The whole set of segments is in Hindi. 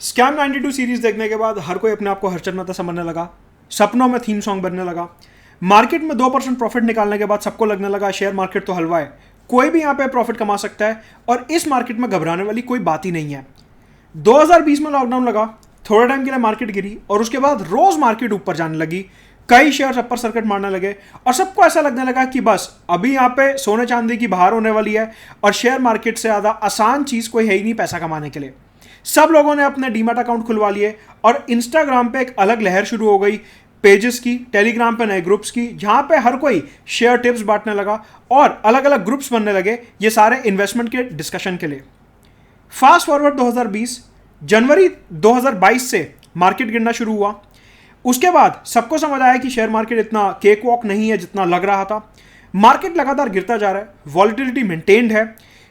स्कैम 92 सीरीज देखने के बाद हर कोई अपने आप को हर्षद मेहता समझने लगा, सपनों में थीम सॉन्ग बनने लगा। मार्केट में 2% प्रॉफिट निकालने के बाद सबको लगने लगा शेयर मार्केट तो हलवा है, कोई भी यहाँ पे प्रॉफिट कमा सकता है और इस मार्केट में घबराने वाली कोई बात ही नहीं है। 2020 में लॉकडाउन लगा, थोड़े टाइम के लिए मार्केट गिरी और उसके बाद रोज मार्केट ऊपर जाने लगी, कई शेयर अपर सर्किट मारने लगे और सबको ऐसा लगने लगा कि बस अभी यहाँ पे सोने चांदी की बहार होने वाली है और शेयर मार्केट से ज्यादा आसान चीज कोई है ही नहीं पैसा कमाने के लिए। सब लोगों ने अपने डीमैट अकाउंट खुलवा लिए और इंस्टाग्राम पे एक अलग लहर शुरू हो गई, पेजेस की, टेलीग्राम पे नए ग्रुप्स की, जहां पे हर कोई शेयर टिप्स बांटने लगा और अलग अलग ग्रुप्स बनने लगे ये सारे इन्वेस्टमेंट के डिस्कशन के लिए। फास्ट फॉरवर्ड 2020 जनवरी 2022 से मार्केट गिरना शुरू हुआ। उसके बाद सबको समझ आया कि शेयर मार्केट इतना केक वॉक नहीं है जितना लग रहा था। मार्केट लगातार गिरता जा रहा है, वॉलिटिलिटी मेंटेन्ड है।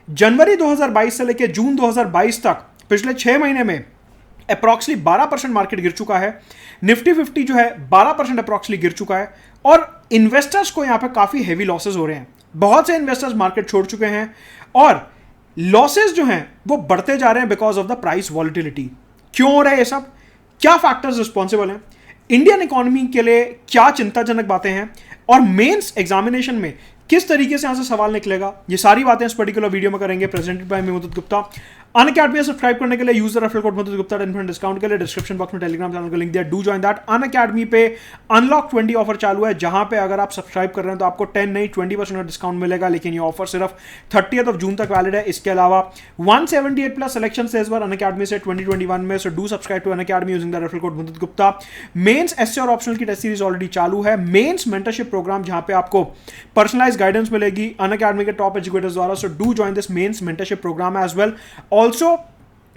जनवरी 2022 से लेकर जून 2022 तक पिछले 6 महीने में अप्रॉक्सली 12% मार्केट गिर चुका है। निफ्टी 50 जो है 12% अप्रॉक्सली गिर चुका है और इन्वेस्टर्स को यहां पे काफी हेवी लॉसेस हो रहे हैं। बहुत से इन्वेस्टर्स मार्केट छोड़ चुके हैं और लॉसेस जो हैं वो बढ़ते जा रहे हैं because of the price volatility. क्यों हो रहा है ये सब? क्या फैक्टर्स रिस्पॉन्सिबल हैं? इंडियन इकोनॉमी के लिए क्या चिंताजनक बातें हैं और मेंस एग्जामिनेशन में किस तरीके से यहां से सवाल निकलेगा, ये सारी बातें इस पर्टिकुलर वीडियो में करेंगे। प्रेजेंटेड बाय मैं गुप्ता। अनअकैडमी सब्सक्राइब करने के लिए user referral code Madhud Gupta 10% discount के लिए डिस्क्रिप्शन बॉक्स में टेलीग्राम चैनल का लिंक दिया, डू जॉइन दैट। अनअकैडमी पे अनलॉक 20 ऑफर चालू है, जहां पे अगर आप सब्सक्राइब कर रहे हैं तो आपको 10 नहीं 20% का डिस्काउंट मिलेगा, लेकिन ये ऑफर सिर्फ 30 जून तक वैलिड है। इसके अलावा 178 प्लस सिलेक्शन से इस बार अनअकैडमी से 2021 में, so do subscribe to Unacademy using the referral code Madhud Gupta. Mains essay और ऑप्शनल की टेस्ट सीरीज ऑलरेडी चालू है। मेंस मेंटरशिप प्रोग्राम जहां पे आपको पर्सनलाइज गाइडेंस मिलेगी अनअकैडमी के टॉप एजुकेटर्स द्वारा, so do join this mains mentorship program as well. Also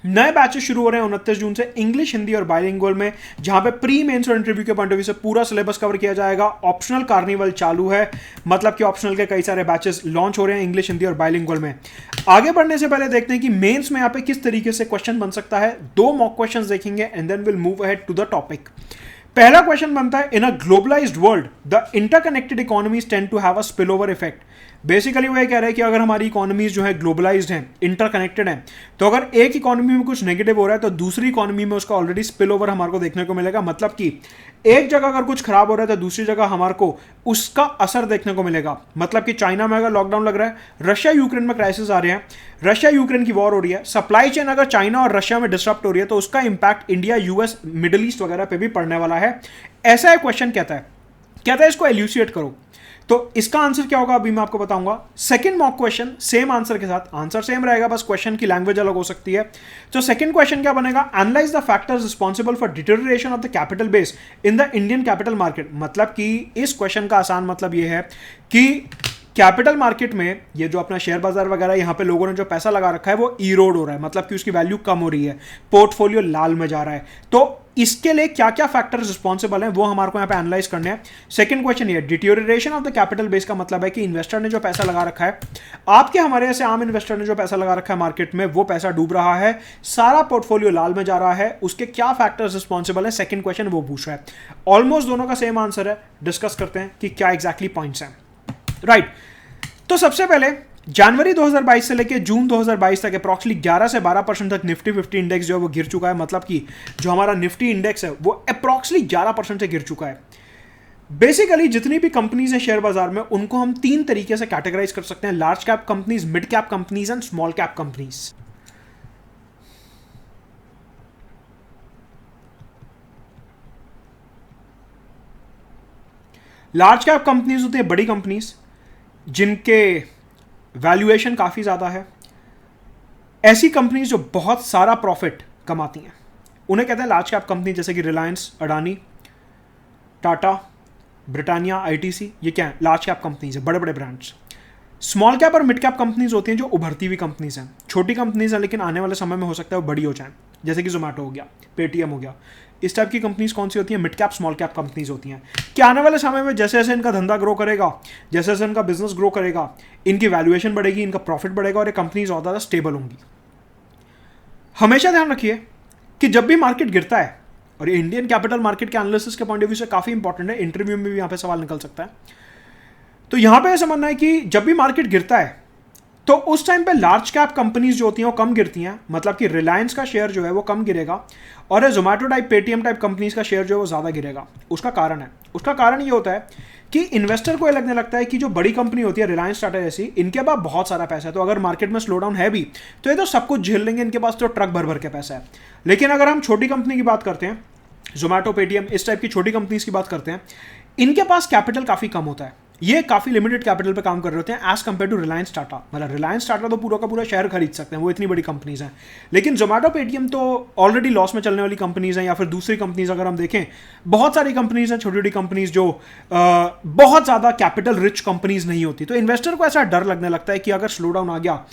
नए बैचेस शुरू हो रहे हैं 29 जून से इंग्लिश, हिंदी और बाइलिंगुअल में, जहां पे प्री मेंस और इंटरव्यू के पॉइंट ऑफ व्यू से पूरा सिलेबस कवर किया जाएगा। ऑप्शनल कार्निवल चालू है, मतलब कि ऑप्शनल के कई सारे बैचेस लॉन्च हो रहे हैं इंग्लिश, हिंदी और बाइलिंगुअल में। आगे बढ़ने से पहले देखते हैं कि मेंस में यहाँ पे किस तरीके से क्वेश्चन बन सकता है। 2 मॉक क्वेश्चंस देखेंगे and then will move ahead to the topic. पहला क्वेश्चन बनता है, in a globalised world the interconnected economies tend to have a spill over effect. Basically वो ये कह रहे हैं कि अगर हमारी इकोनॉमीज जो है ग्लोबलाइज्ड हैं, इंटरकनेक्टेड हैं, तो अगर एक इकोनॉमी में कुछ नेगेटिव हो रहा है तो दूसरी इकोनॉमी में उसका ऑलरेडी स्पिल ओवर हमारे को देखने को मिलेगा। मतलब कि एक जगह अगर कुछ खराब हो रहा है तो दूसरी जगह हमारे को उसका असर देखने को मिलेगा। मतलब कि चाइना में अगर लॉकडाउन लग रहा है, रशिया यूक्रेन में क्राइसिस आ रहे हैं, रशिया यूक्रेन की वॉर हो रही है, सप्लाई चेन अगर चाइना और रशिया में डिस्टर्ब हो रही है तो उसका impact India, US, middle east वगैरह पे भी पड़ने वाला है। ऐसा एक क्वेश्चन कहता है इसको एल्यूसिएट करो। तो इसका आंसर क्या होगा अभी मैं आपको बताऊंगा। Second mock question same answer के साथ, आंसर सेम रहेगा, बस क्वेश्चन की लैंग्वेज अलग हो सकती है। तो सेकंड क्वेश्चन क्या बनेगा, analyse the factors responsible for deterioration of the capital base in the Indian capital market. मतलब कि इस क्वेश्चन का आसान मतलब यह है कि कैपिटल मार्केट में ये जो अपना शेयर बाजार वगैरह यहाँ पे लोगों ने जो पैसा लगा रखा है वो इरोड हो रहा है, मतलब कि उसकी वैल्यू कम हो रही है, पोर्टफोलियो लाल में जा रहा है। तो इसके लिए क्या क्या फैक्टर्स रिस्पॉन्सिबल हैं वो हमारे को यहाँ पे एनालाइज करने हैं। सेकंड क्वेश्चन ये, deterioration of the capital base का मतलब है कि इन्वेस्टर ने जो पैसा लगा रखा है, आपके हमारे ऐसे आम इन्वेस्टर ने जो पैसा लगा रखा है मार्केट में, वो पैसा डूब रहा है, सारा पोर्टफोलियो लाल में जा रहा है, उसके क्या फैक्टर्स रिस्पॉन्सिबल है। सेकंड क्वेश्चन वो पूछ रहा है। ऑलमोस्ट दोनों का सेम आंसर है, डिस्कस करते हैं कि क्या एग्जैक्टली पॉइंट्स हैं। राइट, तो सबसे पहले जनवरी 2022 से लेकर जून 2022 तक अप्रॉक्सली 11 से 12% तक निफ्टी 50 इंडेक्स जो है वो गिर चुका है। मतलब कि जो हमारा निफ्टी इंडेक्स है वो अप्रॉक्सली 11% से गिर चुका है। बेसिकली जितनी भी कंपनीज हैं शेयर बाजार में उनको हम 3 तरीके से कैटेगराइज कर सकते हैं, large cap companies, mid cap companies and small cap companies. Large cap companies होती है बड़ी कंपनीज जिनके वैल्यूएशन काफ़ी ज़्यादा है, ऐसी कंपनीज जो बहुत सारा प्रॉफिट कमाती हैं उन्हें कहते हैं लार्ज कैप कंपनी, जैसे कि रिलायंस, अडानी, टाटा, ब्रिटानिया, आईटीसी, ये क्या है, लार्ज कैप कंपनीज है, बड़े बड़े ब्रांड्स। स्मॉल कैप और मिड कैप कंपनीज होती हैं जो उभरती हुई कंपनीज हैं, छोटी कंपनीज हैं लेकिन आने वाले समय में हो सकता है वो बड़ी हो जाएं, जैसे कि जोमेटो हो गया, पेटीएम हो गया। इस टाइप की कंपनीज कौन सी होती हैं, mid cap small cap companies होती हैं। कि आने वाले समय में जैसे जैसे इनका धंधा ग्रो करेगा, जैसे जैसे इनका बिजनेस ग्रो करेगा, इनकी वैल्यूएशन बढ़ेगी, इनका प्रॉफिट बढ़ेगा और ये कंपनीज और ज़्यादा स्टेबल होंगी। हमेशा ध्यान रखिए कि जब भी मार्केट गिरता है, और ये इंडियन कैपिटल मार्केट के एनालिसिस के पॉइंट ऑफ व्यू से काफ़ी इंपॉर्टेंट है, इंटरव्यू में भी यहाँ पे सवाल निकल सकता है, तो यहाँ पे समझना है कि जब भी मार्केट गिरता है तो उस टाइम पे लार्ज कैप कंपनीज जो होती हैं वो कम गिरती हैं, मतलब कि रिलायंस का शेयर जो है वो कम गिरेगा और Zomato type, Paytm type companies का शेयर जो है वो ज़्यादा गिरेगा। उसका कारण ये होता है कि इन्वेस्टर को ये लगने लगता है कि जो बड़ी कंपनी होती है रिलायंस टाटा जैसी, इनके पास बहुत सारा पैसा है, तो अगर मार्केट में स्लो डाउन है भी तो ये तो सब कुछ झेल लेंगे, इनके पास तो ट्रक भर भर के पैसा है। लेकिन अगर हम छोटी कंपनी की बात करते हैं, जोमेटो, पेटीएम, इस टाइप की छोटी कंपनीज की बात करते हैं, इनके पास कैपिटल काफ़ी कम होता है, ये काफ़ी लिमिटेड कैपिटल पे काम कर रहे होते हैं as compare to Reliance Tata. मतलब रिलायंस टाटा तो पूरा का पूरा शेयर खरीद सकते हैं, वो इतनी बड़ी कंपनीज हैं। लेकिन जोमेटो, पेटीएम तो ऑलरेडी लॉस में चलने वाली कंपनीज हैं, या फिर दूसरी कंपनीज अगर हम देखें, बहुत सारी कंपनीज हैं छोटी छोटी कंपनीज जो बहुत ज़्यादा कैपिटल रिच कंपनीज नहीं होती। तो इन्वेस्टर को ऐसा डर लगने लगता है कि अगर स्लो डाउन आ गया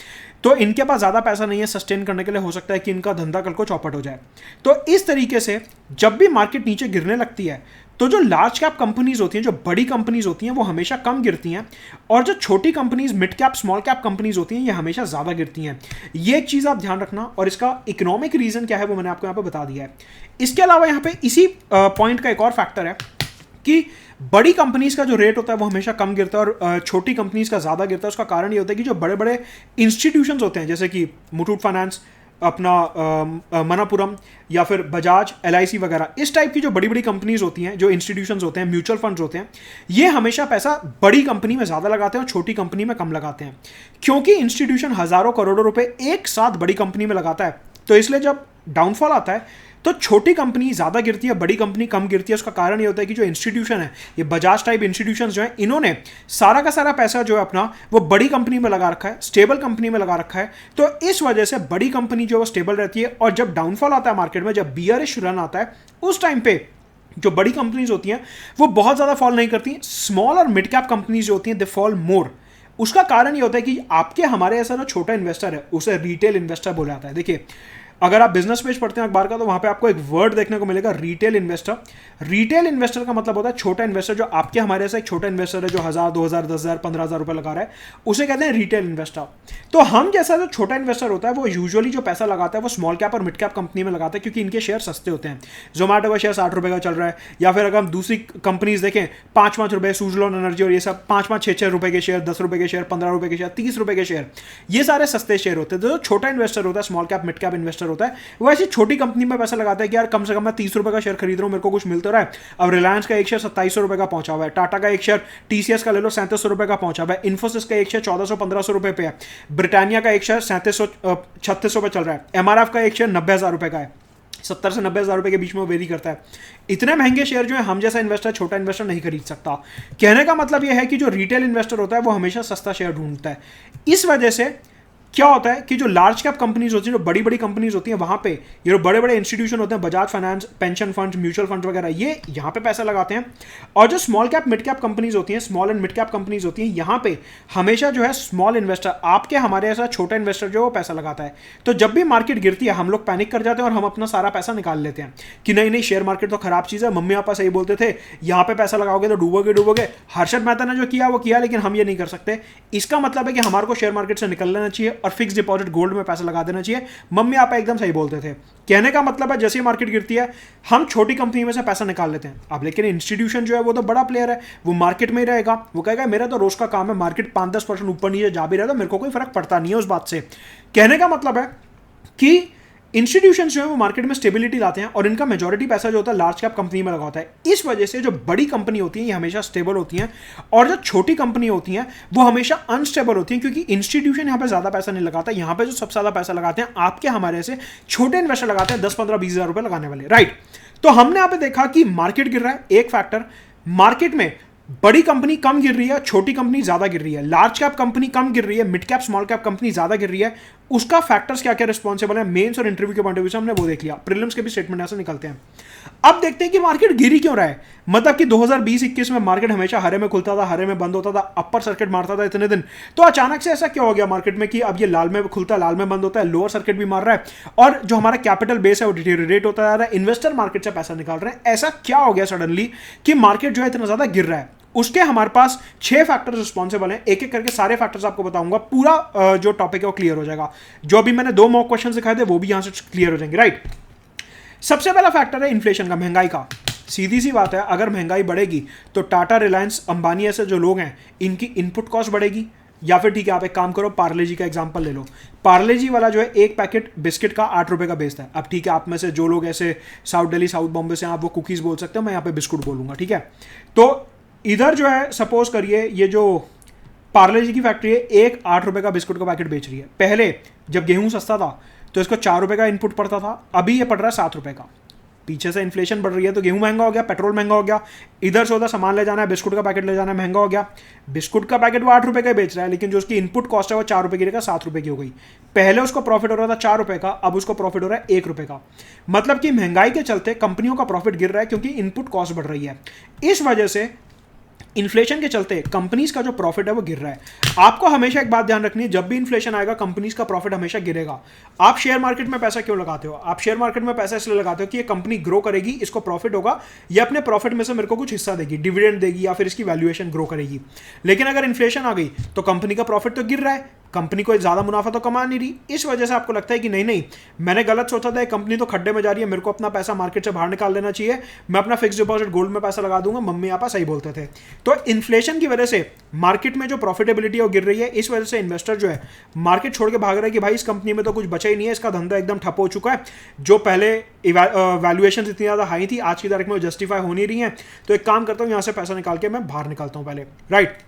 तो इनके पास ज़्यादा पैसा नहीं है सस्टेन करने के लिए, हो सकता है कि इनका धंधा कल को चौपट हो जाए। तो इस तरीके से जब भी मार्केट नीचे गिरने लगती है तो जो लार्ज कैप कंपनीज होती हैं, जो बड़ी कंपनीज होती हैं, वो हमेशा कम गिरती हैं, और जो छोटी companies, mid cap, small cap companies होती हैं, ये हमेशा ज़्यादा गिरती हैं। ये एक चीज़ आप ध्यान रखना, और इसका इकोनॉमिक रीज़न क्या है वो मैंने आपको यहाँ पे बता दिया है। इसके अलावा यहाँ पे इसी पॉइंट का एक और फैक्टर है कि बड़ी कंपनीज का जो रेट होता है वो हमेशा कम गिरता है और छोटी कंपनीज का ज़्यादा गिरता है। उसका कारण ये होता है कि जो बड़े बड़े इंस्टीट्यूशंस होते हैं, जैसे कि मुथूट फाइनेंस, अपना मनापुरम, या फिर बजाज, LIC वगैरह, इस टाइप की जो बड़ी बड़ी कंपनीज होती हैं, जो इंस्टीट्यूशंस होते हैं, म्यूचुअल फंड्स होते हैं, ये हमेशा पैसा बड़ी कंपनी में ज़्यादा लगाते हैं और छोटी कंपनी में कम लगाते हैं, क्योंकि इंस्टीट्यूशन हज़ारों करोड़ों रुपए एक साथ बड़ी कंपनी में लगाता है। तो इसलिए जब डाउनफॉल आता है तो छोटी कंपनी ज़्यादा गिरती है, बड़ी कंपनी कम गिरती है। उसका कारण ये होता है कि जो इंस्टीट्यूशन है, ये बजाज टाइप इंस्टीट्यूशंस जो है, इन्होंने सारा का सारा पैसा जो है अपना वो बड़ी कंपनी में लगा रखा है, स्टेबल कंपनी में लगा रखा है। तो इस वजह से बड़ी कंपनी जो है स्टेबल रहती है, और जब डाउनफॉल आता है मार्केट में, जब बियरिश रन आता है, उस टाइम पे जो बड़ी कंपनीज होती हैं वो बहुत ज़्यादा फॉल नहीं करती। स्मॉल और मिड कैप कंपनीज जो होती हैं दे फॉल मोर। उसका कारण ये होता है कि आपके हमारे ऐसा जो छोटा इन्वेस्टर है उसे रिटेल इन्वेस्टर बोला जाता है। देखिए, अगर आप बिजनेस पेज पढ़ते हैं अखबार का, तो वहां पे आपको एक वर्ड देखने को मिलेगा, रिटेल इन्वेस्टर। रिटेल इन्वेस्टर का मतलब होता है छोटा इन्वेस्टर, जो आपके हमारे ऐसा एक छोटा इन्वेस्टर है जो 1000, 2000, 10,000, 15,000 रुपए लगा रहा है, उसे कहते हैं रिटेल इन्वेस्टर। तो हम जैसा जो छोटा इन्वेस्टर होता है वो यूजुअली जो पैसा लगाता है वो स्मॉल कैप और मिड कैप कंपनी में लगाता है, क्योंकि इनके शेयर सस्ते होते हैं। जोमेटो का शेयर 60 रुपए का चल रहा है, या फिर अगर हम दूसरी कंपनीज देखें 5-5 रुपए, सुजलॉन एनर्जी और ये सब 5-5, 6-6 रुपए के शेयर, 10 रुपए के शेयर, 15 रुपए के शेयर, 30 रुपए के शेयर, ये सारे सस्ते शेयर होते हैं। जो छोटा इन्वेस्टर होता है, small cap mid cap investor होता है, वो ऐसी छोटी कंपनी में पैसा लगाता है कि यार कम से कम मैं 30 रुपए का शेयर खरीद रहा हूं, मेरे को कुछ मिल तो रहा है। अब रिलायंस का एक शेयर 2700 रुपए का पहुंचा हुआ है, टाटा का एक शेयर, TCS का ले लो 3700 रुपए का पहुंचा हुआ है, इन्फोसिस का एक शेयर 1400-1500 रुपए पे है, ब्रिटानिया का एक शेयर 3700-3600 पे चल रहा है, MRF का एक शेयर 90,000 रुपए का है, 70 से 90,000 रुपए के बीच में वो वेरी करता है। इतने महंगे शेयर जो है हम जैसा इन्वेस्टर, छोटा इन्वेस्टर नहीं खरीद सकता। कहने का मतलब यह है कि जो रिटेल इन्वेस्टर होता है वो हमेशा सस्ता शेयर ढूंढता है। इस वजह से क्या होता है कि जो लार्ज कैप कंपनीज होती है, जो बड़ी बड़ी कंपनीज होती हैं, वहां पे ये जो बड़े बड़े इंस्टीट्यूशन होते हैं, Bajaj finance, pension fund, mutual fund वगैरह, ये यहाँ पे पैसा लगाते हैं। और जो small cap mid cap companies होती हैं, small and mid cap companies होती हैं, यहाँ पे हमेशा जो है स्मॉल इन्वेस्टर, आपके हमारे ऐसा छोटा इन्वेस्टर जो है वो पैसा लगाता है। तो जब भी मार्केट गिरती है हम लोग पैनिक कर जाते हैं और हम अपना सारा पैसा निकाल लेते हैं कि नहीं नहीं शेयर मार्केट तो खराब चीज़ है। मम्मी पापा सही बोलते थे, यहाँ पे पैसा लगाओगे तो डूबोगे डूबोगे। हर्षद मेहता ने जो किया वो किया, लेकिन हम ये नहीं कर सकते। इसका मतलब है कि हमारे को शेयर मार्केट से निकल लेना चाहिए और फिक्स डिपॉजिट गोल्ड में पैसा लगा देना चाहिए। मम्मी पापा एकदम सही बोलते थे। कहने का मतलब है जैसे ही मार्केट गिरती है हम छोटी कंपनी में से पैसा निकाल लेते हैं। अब लेकिन इंस्टीट्यूशन जो है वो तो बड़ा प्लेयर है, वो मार्केट में ही रहेगा, वो कहेगा मेरा तो रोज का काम है, मार्केट 5-10% ऊपर नीचे जा भी रहा है तो मेरे को कोई फर्क पड़ता नहीं है उस बात से। कहने का मतलब है कि इंस्टीट्यूशंस जो है वो मार्केट में स्टेबिलिटी लाते हैं और इनका मेजॉरिटी पैसा जो होता है लार्ज कैप कंपनी में लगा होता है। इस वजह से जो बड़ी कंपनी होती है ये हमेशा स्टेबल होती हैं और जो छोटी कंपनी होती हैं वो हमेशा अनस्टेबल होती हैं, क्योंकि इंस्टीट्यूशन यहाँ पे ज्यादा पैसा नहीं लगाता। यहाँ पे जो सबसे ज्यादा पैसा लगाते हैं आपके हमारे से छोटे इन्वेस्टर लगाते हैं, 10, 15, 20 हज़ार रुपए लगाने वाले, राइट। तो हमने यहाँ पे देखा कि मार्केट गिर रहा है, एक फैक्टर, मार्केट में बड़ी कंपनी कम गिर रही है, छोटी कंपनी ज्यादा गिर रही है, लार्ज कैप कंपनी कम गिर रही है, mid cap small cap company ज्यादा गिर रही है। उसका फैक्टर्स क्या क्या रिस्पॉन्सिबल है, मेंस और इंटरव्यू के पॉइंट ऑफ व्यू से हमने वो देख लिया, प्रीलिम्स के भी स्टेटमेंट ऐसे निकलते हैं। अब देखते हैं कि मार्केट गिरी क्यों रहा है। मतलब कि 2020-21 में मार्केट हमेशा हरे में खुलता था, हरे में बंद होता था, अपर सर्किट मारता था इतने दिन, तो अचानक से ऐसा क्या हो गया मार्केट में कि अब ये लाल में खुलता, लाल में बंद होता है, लोअर सर्किट भी मार रहा है और जो हमारा कैपिटल बेस है वो डिटेरियोरेट होता जा रहा है, इन्वेस्टर मार्केट से पैसा निकाल रहे हैं। ऐसा क्या हो गया सडनली कि मार्केट जो है इतना ज्यादा गिर रहा है। उसके हमारे पास 6 फैक्टर्स रिस्पॉन्सिबल हैं, एक एक करके सारे फैक्टर्स आपको बताऊंगा, पूरा जो टॉपिक है वो क्लियर हो जाएगा। जो अभी मैंने 2 मॉक क्वेश्चन दिखाए थे वो भी यहां से क्लियर हो जाएंगे, राइट। सबसे पहला फैक्टर है इन्फ्लेशन का, महंगाई का। सीधी सी बात है, अगर महंगाई बढ़ेगी तो टाटा, रिलायंस, अंबानी ऐसे जो लोग हैं इनकी इनपुट कॉस्ट बढ़ेगी, या फिर ठीक है आप एक काम करो, पार्ले जी का एग्जांपल ले लो। पार्ले जी वाला जो है एक पैकेट बिस्किट का 8 रुपए का बेचता है। अब ठीक है आप में से जो लोग ऐसे साउथ दिल्ली साउथ बॉम्बे से आप वो कुकीज़ बोल सकते हो, मैं यहाँ पे बिस्कुट बोलूँगा, ठीक है। तो इधर जो है सपोज करिए ये जो पार्ले जी की फैक्ट्री है एक 8 रुपए का बिस्कुट का पैकेट बेच रही है। पहले जब गेहूं सस्ता था तो इसको 4 रुपए का इनपुट पड़ता था, अभी ये पड़ रहा है 7 रुपए का। पीछे से इन्फ्लेशन बढ़ रही है तो गेहूं महंगा हो गया, पेट्रोल महंगा हो गया, इधर से उधर सामान ले जाना है, बिस्कुट का पैकेट ले जाना है, महंगा हो गया। बिस्कुट का पैकेट वो 8 रुपए का बेच रहा है, लेकिन जो उसकी इनपुट कॉस्ट है वो 4 रुपए की जगह 7 रुपए की हो गई। पहले उसको प्रॉफिट हो रहा था 4 रुपए का, अब उसको प्रॉफिट हो रहा है 1 रुपए का। मतलब कि महंगाई के चलते कंपनियों का प्रॉफिट गिर रहा है क्योंकि इनपुट कॉस्ट बढ़ रही है। इस वजह से इन्फ्लेशन के चलते कंपनीज का जो प्रॉफिट है वो गिर रहा है। आपको हमेशा एक बात ध्यान रखनी है, जब भी इन्फ्लेशन आएगा कंपनीज का प्रॉफिट हमेशा गिरेगा। आप शेयर मार्केट में पैसा क्यों लगाते हो? आप शेयर मार्केट में पैसा इसलिए लगाते हो कि ये कंपनी ग्रो करेगी, इसको प्रॉफिट होगा, ये अपने प्रॉफिट में से मेरे को कुछ हिस्सा देगी, डिविडेंड देगी, या फिर इसकी वैल्यूएशन ग्रो करेगी। लेकिन अगर इन्फ्लेशन आ गई तो कंपनी का प्रॉफिट तो गिर रहा है, कंपनी को ज्यादा मुनाफा तो कमा नहीं रही। इस वजह से आपको लगता है कि नहीं नहीं मैंने गलत सोचा था, कंपनी तो खड्डे में जा रही है, मेरे को अपना पैसा मार्केट से बाहर निकाल लेना चाहिए, मैं अपना फिक्स डिपॉजिट गोल्ड में पैसा लगा दूंगा। मम्मी पापा सही बोलते थे। तो इन्फ्लेशन की वजह से मार्केट में जो प्रॉफिटेबिलिटी है वो गिर रही है। इस वजह से इन्वेस्टर जो है मार्केट छोड़ के भाग रहा है कि भाई इस कंपनी में तो कुछ बचा ही नहीं है, इसका धंधा एकदम ठप हो चुका है। जो पहले वैल्यूएशन इतनी ज्यादा हाई थी आज की तारीख में जस्टिफाई हो नहीं रही है, तो एक काम करता हूं यहां से पैसा निकाल के मैं बाहर निकालता हूं पहले, राइट।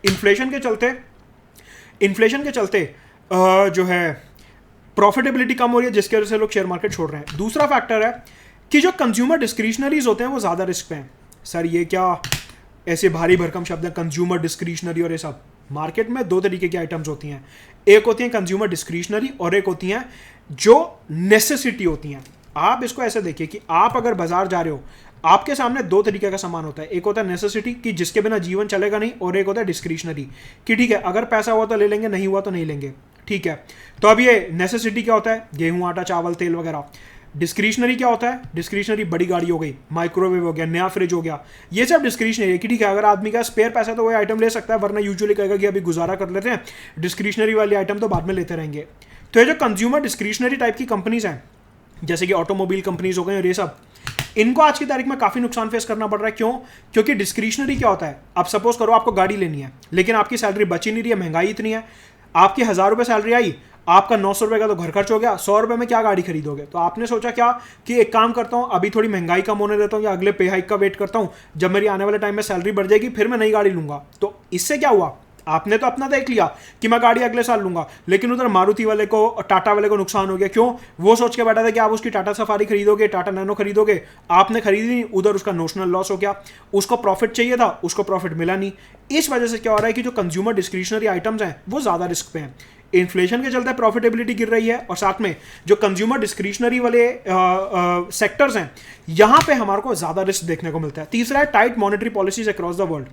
इन्फ्लेशन के चलते जो है प्रॉफिटेबिलिटी कम हो रही है, जिसकी वजह से लोग शेयर मार्केट छोड़ रहे हैं। दूसरा फैक्टर है कि जो कंज्यूमर डिस्क्रिशनरीज होते हैं वो ज्यादा रिस्क पे हैं। सर ये क्या ऐसे भारी भरकम शब्द है, कंज्यूमर डिस्क्रिशनरी और ये सब। मार्केट में दो तरीके की आइटम्स होती हैं, एक होती है कंज्यूमर डिस्क्रिशनरी और एक होती हैं जो नेसेसिटी होती हैं। आप इसको ऐसे देखिए कि आप अगर बाजार जा रहे हो, आपके सामने दो तरीके का सामान होता है, एक होता है नेसेसिटी कि जिसके बिना जीवन चलेगा नहीं, और एक होता है डिस्क्रिशनरी कि ठीक है अगर पैसा हुआ तो ले लेंगे, नहीं हुआ तो नहीं लेंगे, ठीक है। तो अब ये नेसेसिटी क्या होता है? गेहूं, आटा, चावल, तेल वगैरह। डिस्क्रिशनरी क्या होता है? डिस्क्रिशनरी बड़ी गाड़ी हो गई, माइक्रोवेव हो गया, नया फ्रिज हो गया, ये सब डिस्क्रिशनरी है कि ठीक है अगर आदमी का स्पेयर पैसा तो वो आइटम ले सकता है, वरना यूजुअली कहेगा कि अभी गुजारा कर लेते हैं, डिस्क्रिशनरी वाली आइटम तो बाद में लेते रहेंगे। तो ये जो कंज्यूमर डिस्क्रिशनरी टाइप की कंपनीज हैं, जैसे कि ऑटोमोबाइल कंपनीज हो गई और ये सब, इनको आज की तारीख में काफी नुकसान फेस करना पड़ रहा है। क्यों? क्योंकि डिस्क्रिशनरी क्या होता है, अब सपोज करो आपको गाड़ी लेनी है, लेकिन आपकी सैलरी बची नहीं रही है, महंगाई इतनी है, आपकी 1000 रुपये सैलरी आई, आपका 900 रुपये का तो घर खर्च हो गया, 100 रुपये में क्या गाड़ी खरीदोगे? तो आपने सोचा क्या कि एक काम करता हूं, अभी थोड़ी महंगाई कम होने देता हूं या अगले पे हाइक का वेट करता हूं, जब मेरी आने वाले टाइम में सैलरी बढ़ जाएगी फिर मैं नई गाड़ी लूंगा। तो इससे क्या हुआ, आपने तो अपना देख लिया कि मैं गाड़ी अगले साल लूंगा, लेकिन उधर मारुति वाले को, टाटा वाले को नुकसान हो गया। क्यों? वो सोच के बैठा था कि आप उसकी टाटा सफारी खरीदोगे, टाटा नैनो खरीदोगे, आपने खरीदी नहीं, उधर उसका नोशनल लॉस हो गया। उसको प्रॉफिट चाहिए था, उसको प्रॉफिट मिला नहीं। इस वजह से क्या हो रहा है कि जो कंज्यूमर डिस्क्रिशनरी आइटम्स हैं वो ज्यादा रिस्क पे हैं। इन्फ्लेशन के चलते प्रॉफिटेबिलिटी गिर रही है, और साथ में जो कंज्यूमर डिस्क्रिशनरी वाले सेक्टर्स हैं यहां पे हमारे को ज्यादा रिस्क देखने को मिलता है। तीसरा है tight monetary policies across the world.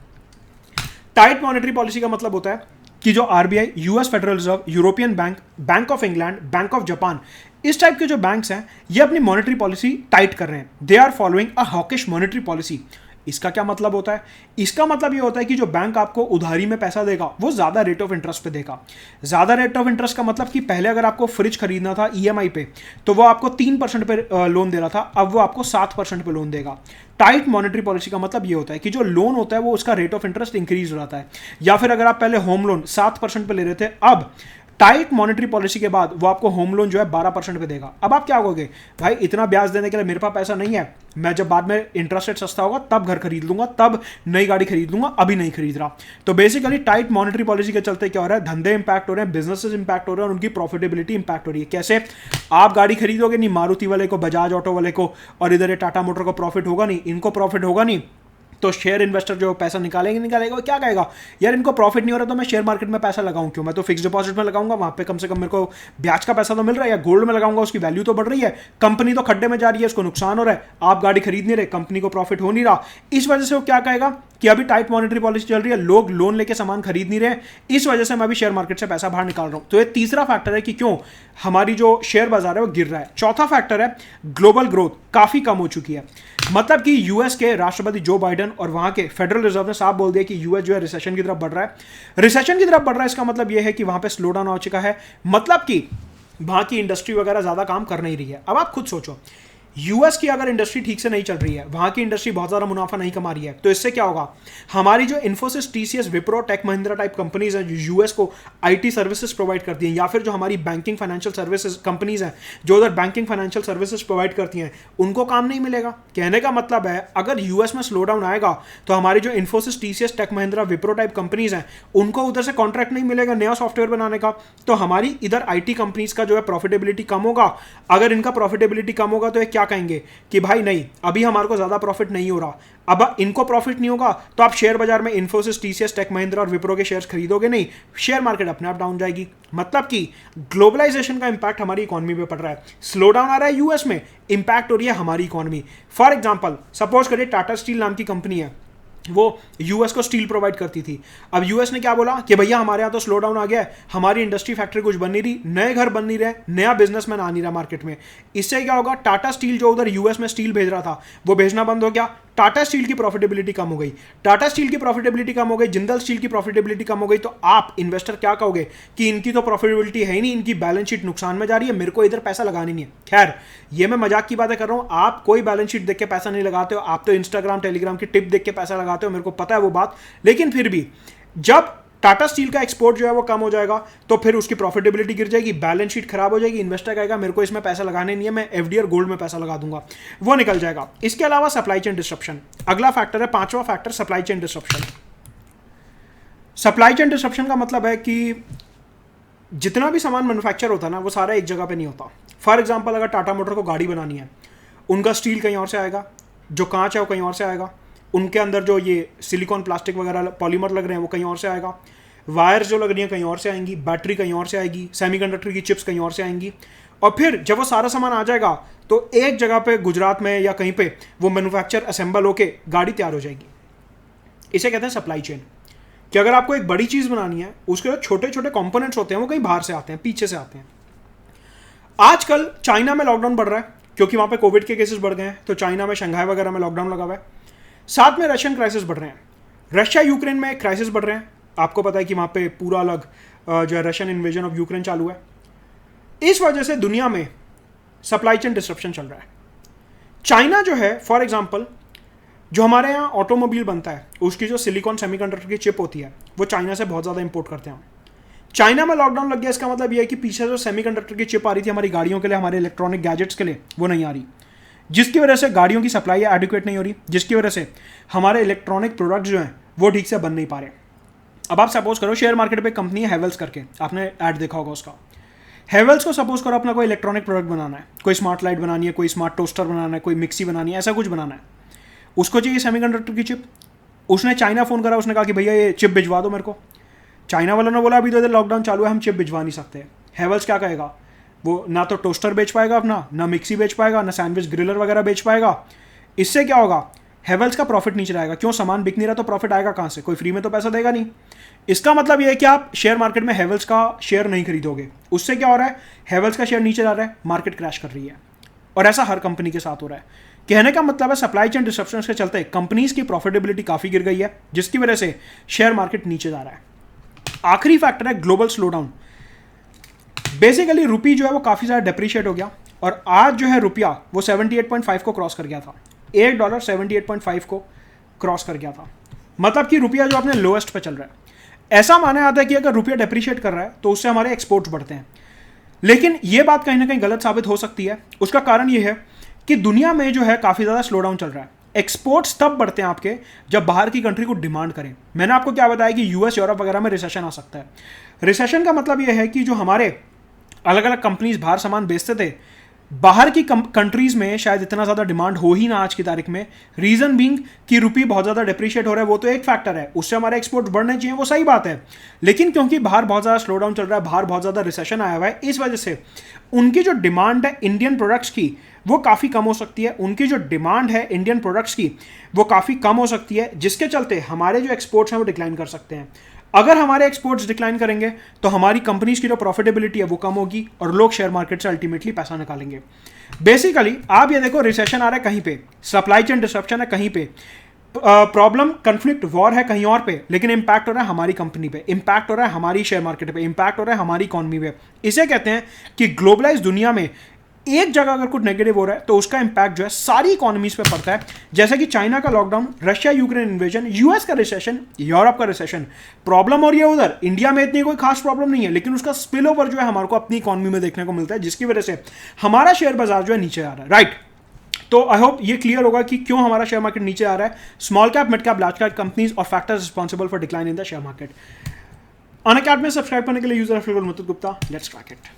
Tight monetary policy का मतलब होता है कि जो RBI, US federal reserve, European bank, bank of England, bank of Japan, इस टाइप के जो बैंक्स हैं ये अपनी मॉनेटरी पॉलिसी टाइट कर रहे हैं। They are following a hawkish monetary policy. इसका क्या मतलब होता है? इसका मतलब ये होता है कि जो बैंक आपको उधारी में पैसा देगा वो ज्यादा रेट ऑफ इंटरेस्ट पे देगा। ज्यादा रेट ऑफ इंटरेस्ट का मतलब कि पहले अगर आपको फ्रिज खरीदना था ईएमआई पे तो वो आपको 3% पे लोन दे रहा था, अब वो आपको 7% पे लोन देगा। टाइट मॉनेटरी पॉलिसी का मतलब ये होता है कि जो लोन होता है वो उसका रेट ऑफ इंटरेस्ट इंक्रीज हो जाता है। या फिर अगर आप पहले होम लोन 7% पे ले रहे थे, अब टाइट मॉनेटरी पॉलिसी के बाद वो आपको होम लोन जो है 12% पे देगा। अब आप क्या कहोगे, भाई इतना ब्याज देने के लिए मेरे पास पैसा नहीं है, मैं जब बाद में इंटरेस्ट रेट सस्ता होगा तब घर खरीद लूंगा, तब नई गाड़ी खरीद लूंगा, अभी नहीं खरीद रहा। तो बेसिकली टाइट मॉनेटरी पॉलिसी के चलते क्या हो रहा है, धंधे इंपैक्ट हो रहे हैं, बिजनेसेस इंपैक्ट हो रहे हैं, और उनकी प्रॉफिटेबिलिटी इंपैक्ट हो रही है। कैसे? आप गाड़ी खरीदोगे नहीं, मारुति वाले को, बजाज ऑटो वाले को, और इधर ये टाटा मोटर को प्रॉफिट होगा नहीं, इनको प्रॉफिट होगा नहीं, तो शेयर इन्वेस्टर जो पैसा निकालेगा वो क्या कहेगा, यार इनको प्रॉफिट नहीं हो रहा तो मैं शेयर मार्केट में पैसा लगाऊं क्यों, मैं तो फिक्स डिपॉजिट में लगाऊंगा, वहां पे कम से कम मेरे को ब्याज का पैसा तो मिल रहा है, या गोल्ड में लगाऊंगा उसकी वैल्यू तो बढ़ रही है, कंपनी तो खड्डे में जा रही है, उसको नुकसान हो रहा है, आप गाड़ी खरीद नहीं रहे, कंपनी को प्रॉफिट हो नहीं रहा। इस वजह से वो क्या कहेगा कि अभी टाइट मॉनेटरी पॉलिसी चल रही है, लोग लोन लेके सामान खरीद नहीं रहे, इस वजह से मैं अभी शेयर मार्केट से पैसा बाहर निकाल रहा हूं। तो ये तीसरा फैक्टर है कि क्यों हमारी जो शेयर बाजार है वो गिर रहा है। चौथा फैक्टर है ग्लोबल ग्रोथ काफी कम हो चुकी है। मतलब कि यूएस के राष्ट्रपति जो बाइडेन और वहां के फेडरल रिजर्व ने साफ बोल दिया कि यूएस जो है रिसेशन की तरफ बढ़ रहा है। रिसेशन की तरफ बढ़ रहा है, इसका मतलब यह है कि वहां पे स्लो डाउन हो चुका है, मतलब कि वहां की इंडस्ट्री वगैरह ज्यादा काम कर नहीं रही है। अब आप खुद सोचो, यूएस की अगर इंडस्ट्री ठीक से नहीं चल रही है, वहां की इंडस्ट्री बहुत ज़्यादा मुनाफा नहीं कमा रही है, तो इससे क्या होगा, हमारी जो Infosys, TCS, Wipro, tech Mahindra type companies हैं जो यूएस को आईटी सर्विसेज प्रोवाइड करती हैं, या फिर जो हमारी बैंकिंग फाइनेंशियल सर्विसेज कंपनीज हैं जो उधर बैंकिंग फाइनेंशियल सर्विसेज प्रोवाइड करती हैं, उनको काम नहीं मिलेगा। कहने का मतलब है अगर यूएस में स्लो डाउन आएगा तो हमारी जो Infosys, TCS, tech Mahindra, Wipro type companies हैं उनको उधर से कॉन्ट्रैक्ट नहीं मिलेगा नया सॉफ्टवेयर बनाने का, तो हमारी इधर आईटी कंपनीज का जो है प्रॉफिटेबिलिटी कम होगा। अगर इनका प्रॉफिटेबिलिटी कम होगा तो ये क्या कहेंगे कि भाई नहीं, अभी हमारे को ज्यादा प्रॉफिट नहीं हो रहा, अब इनको प्रॉफिट नहीं होगा तो आप शेयर बाजार में इन्फोसिस, टीसीएस, टेक महिंद्रा और विप्रो के शेयर्स खरीदोगे नहीं, शेयर मार्केट अपने आप डाउन जाएगी। मतलब कि ग्लोबलाइजेशन का इंपैक्ट हमारी इकोनॉमी पे पड़ रहा है, स्लो डाउन आ रहा है यूएस में, इंपैक्ट हो रही है हमारी इकोनॉमी। फॉर एग्जांपल सपोज करिए टाटा स्टील नाम की कंपनी है, वो यूएस को स्टील प्रोवाइड करती थी। अब यूएस ने क्या बोला कि भैया हमारे यहाँ तो स्लो डाउन आ गया है, हमारी इंडस्ट्री फैक्ट्री कुछ बन नहीं रही, नए घर बन नहीं रहे, नया बिजनेसमैन आ नहीं रहा मार्केट में। इससे क्या होगा, टाटा स्टील जो उधर यूएस में स्टील भेज रहा था वो भेजना बंद हो गया, टाटा स्टील की प्रॉफिटेबिलिटी कम हो गई। टाटा स्टील की प्रॉफिटेबिलिटी कम हो गई, जिंदल स्टील की प्रॉफिटेबिलिटी कम हो गई, तो आप इन्वेस्टर क्या कहोगे कि इनकी तो प्रॉफिटेबिलिटी है ही नहीं, इनकी बैलेंस शीट नुकसान में जा रही है, मेरे को इधर पैसा लगानी नहीं है। खैर ये मैं मजाक की बातें कर रहा हूं, आप कोई बैलेंस शीट देख के पैसा नहीं लगाते हो, आप तो इंस्टाग्राम, टेलीग्राम की टिप देख के पैसा लगाते हो, मेरे को पता है वो बात। लेकिन फिर भी जब टाटा स्टील का एक्सपोर्ट जो है वो कम हो जाएगा तो फिर उसकी प्रॉफिटेबिलिटी गिर जाएगी, बैलेंस शीट खराब हो जाएगी, इन्वेस्टर कहेगा मेरे को इसमें पैसा लगाने नहीं है, मैं एफडी और गोल्ड में पैसा लगा दूंगा, वो निकल जाएगा। इसके अलावा सप्लाई चेन डिस्ट्रप्शन अगला फैक्टर है, पांचवा factor supply chain disruption. Supply chain disruption का मतलब है कि जितना भी सामान मैन्युफैक्चर होता है ना वो सारा एक जगह पे नहीं होता। फॉर एग्जांपल अगर टाटा मोटर को गाड़ी बनानी है, उनका स्टील कहीं और से आएगा, जो कांच है वो कहीं और से आएगा, उनके अंदर जो ये सिलिकॉन, प्लास्टिक वगैरह पॉलीमर लग रहे हैं वो कहीं और से आएगा, वायर्स जो लग रही हैं कहीं और से आएंगी, बैटरी कहीं और से आएगी, सेमीकंडक्टर की चिप्स कहीं और से आएंगी, और फिर जब वो सारा सामान आ जाएगा तो एक जगह पे गुजरात में या कहीं पे वो मैन्युफैक्चर असेंबल होके गाड़ी तैयार हो जाएगी। इसे कहते हैं सप्लाई चेन। कि अगर आपको एक बड़ी चीज़ बनानी है उसके जो छोटे छोटे कंपोनेंट्स होते हैं वो कहीं बाहर से आते हैं, पीछे से आते हैं। आजकल चाइना में लॉकडाउन बढ़ रहा है क्योंकि वहाँ पे कोविड के केसेस बढ़ गए हैं, तो चाइना में, शंघाई वगैरह में लॉकडाउन लगा हुआ है। साथ में रशियन क्राइसिस बढ़ रहे हैं, रशिया यूक्रेन में क्राइसिस बढ़ रहे हैं। आपको पता है कि वहाँ पे पूरा अलग जो है रशियन इन्वेजन ऑफ यूक्रेन चालू है। इस वजह से दुनिया में सप्लाई चेन डिस्ट्रप्शन चल रहा है। चाइना जो है फॉर एग्जांपल, जो हमारे यहाँ ऑटोमोबाइल बनता है उसकी जो सिलिकॉन सेमीकंडक्टर की चिप होती है वो चाइना से बहुत ज़्यादा इंपोर्ट करते हैं। चाइना में लॉकडाउन लग गया, इसका मतलब यह है कि पीछे जो सेमीकंडक्टर की चिप आ रही थी हमारी गाड़ियों के लिए, हमारे इलेक्ट्रॉनिक गैजेट्स के लिए, वो नहीं आ रही, जिसकी वजह से गाड़ियों की सप्लाई एडिक्वेट नहीं हो रही, जिसकी वजह से हमारे इलेक्ट्रॉनिक प्रोडक्ट्स जो हैं वो ठीक से बन नहीं पा रहे। अब आप सपोज करो शेयर मार्केट पे कंपनी है हेवल्स करके, आपने ऐड देखा होगा उसका। हेवल्स को सपोज करो अपना कोई इलेक्ट्रॉनिक प्रोडक्ट बनाना है, कोई स्मार्ट लाइट बनानी है, कोई स्मार्ट टोस्टर बनाना है, कोई मिक्सी बनानी है, ऐसा कुछ बनाना है। उसको चाहिए सेमीकंडक्टर की चिप। उसने चाइना फ़ोन करा, उसने कहा कि भैया ये चिप भिजवा दो मेरे को। चाइना वालों ने बोला अभी तो इधर लॉकडाउन चालू है, हम चिप भिजवा नहीं सकते। हेवल्स क्या कहेगा, वो ना तो टोस्टर बेच पाएगा अपना, ना मिक्सी बेच पाएगा, ना सैंडविच ग्रिलर वगैरह बेच पाएगा। इससे क्या होगा, हेवल्स का प्रॉफिट नीचे आएगा। क्यों, सामान बिक नहीं रहा तो प्रॉफिट आएगा कहाँ से, कोई फ्री में तो पैसा देगा नहीं। इसका मतलब यह है कि आप शेयर मार्केट में हेवल्स का शेयर नहीं खरीदोगे। उससे क्या हो रहा है, हेवल्स का शेयर नीचे जा रहा है, मार्केट क्रैश कर रही है। और ऐसा हर कंपनी के साथ हो रहा है। कहने का मतलब है सप्लाई चेन डिस्ट्रप्शन के चलते कंपनीज की प्रॉफिटेबिलिटी काफ़ी गिर गई है, जिसकी वजह से शेयर मार्केट नीचे जा रहा है। आखिरी फैक्टर है ग्लोबल स्लोडाउन। बेसिकली रुपी जो है वो काफ़ी ज़्यादा डेप्रिशिएट हो गया और आज जो है रुपया वो 78.5 को क्रॉस कर गया था। $1 78.5 को क्रॉस कर गया था। मतलब कि रुपया जो अपने लोएस्ट पे चल रहा है। ऐसा माना जाता है कि अगर रुपया डेप्रिशिएट कर रहा है तो उससे हमारे एक्सपोर्ट्स बढ़ते हैं, लेकिन ये बात कहीं ना कहीं गलत साबित हो सकती है। उसका कारण ये है कि दुनिया में जो है काफ़ी ज़्यादा स्लो डाउन चल रहा है। एक्सपोर्ट्स तब बढ़ते हैं आपके जब बाहर की कंट्री को डिमांड करें। मैंने आपको क्या बताया कि यूएस, यूरोप वगैरह में रिसेशन आ सकता है। रिसेशन का मतलब यह है कि जो हमारे अलग अलग कंपनीज बाहर सामान बेचते थे, बाहर की कंट्रीज में शायद इतना ज़्यादा डिमांड हो ही ना आज की तारीख में। रीज़न बीइंग कि रुपी बहुत ज़्यादा डिप्रिशिएट हो रहा है, वो तो एक फैक्टर है, उससे हमारे एक्सपोर्ट बढ़ने चाहिए, वो सही बात है। लेकिन क्योंकि बाहर बहुत ज़्यादा स्लो डाउन चल रहा है, बाहर बहुत ज़्यादा रिसेशन आया हुआ है, इस वजह से उनकी जो डिमांड है इंडियन प्रोडक्ट्स की वो काफ़ी कम हो सकती है। उनकी जो डिमांड है इंडियन प्रोडक्ट्स की वो काफ़ी कम हो सकती है, जिसके चलते हमारे जो एक्सपोर्ट्स हैं वो डिक्लाइन कर सकते हैं। अगर हमारे एक्सपोर्ट्स डिक्लाइन करेंगे तो हमारी कंपनीज की जो प्रॉफिटेबिलिटी है वो कम होगी और लोग शेयर मार्केट से अल्टीमेटली पैसा निकालेंगे। बेसिकली आप ये देखो, रिसेशन आ रहा है कहीं पे, सप्लाई चेन डिस्ट्रप्शन है कहीं पे, प्रॉब्लम कन्फ्लिक्ट वॉर है कहीं और पे, लेकिन इंपैक्ट हो रहा है हमारी कंपनी पे, इंपैक्ट हो रहा है हमारी शेयर मार्केट पे, इंपैक्ट हो रहा है हमारी इकॉनमी पे। इसे कहते हैं कि ग्लोबलाइज दुनिया में एक जगह अगर कुछ नेगेटिव हो रहा है तो उसका इंपैक्ट जो है सारी इकोनॉमीज पे पड़ता है, जैसे कि चाइना का lockdown, Russia Ukraine invasion, US का रिसेशन, यूरोप का रिसेशन। प्रॉब्लम हो रही है उधर, इंडिया में इतनी कोई खास प्रॉब्लम नहीं है, लेकिन उसका स्पिल ओवर जो है हमारे को अपनी इकोनॉमी में देखने को मिलता है, जिसकी वजह से हमारा शेयर बाजार जो है नीचे आ रहा है, राइट। तो आई होप ये क्लियर होगा कि क्यों हमारा शेयर मार्केट नीचे आ रहा है। Small cap, mid cap, large cap companies और factors responsible for decline in the share market. Unacademy में सब्सक्राइब करने के लिए user referral Madhud Gupta. Let's crack it.